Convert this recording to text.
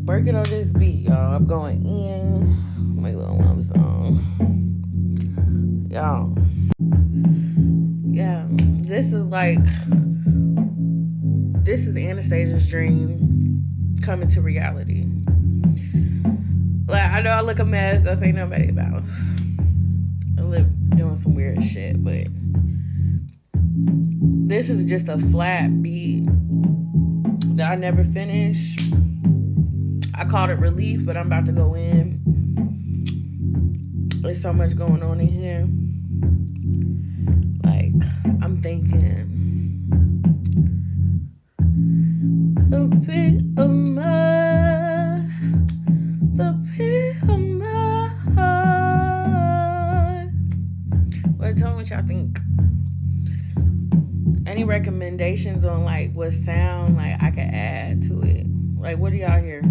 Working on this beat, y'all. I'm going in. My little love song. Y'all. Yeah. This is Anastasia's dream coming to reality. Like, I know I look a mess. Don't say nobody about. I live doing some weird shit, but this is just a flat beat that I never finished. I called it relief, but I'm about to go in. There's so much going on in here. Like, I'm thinking the pit of my heart. Well, tell me what y'all think. Any recommendations on like what sound like I could add to it? Like, what do y'all hear?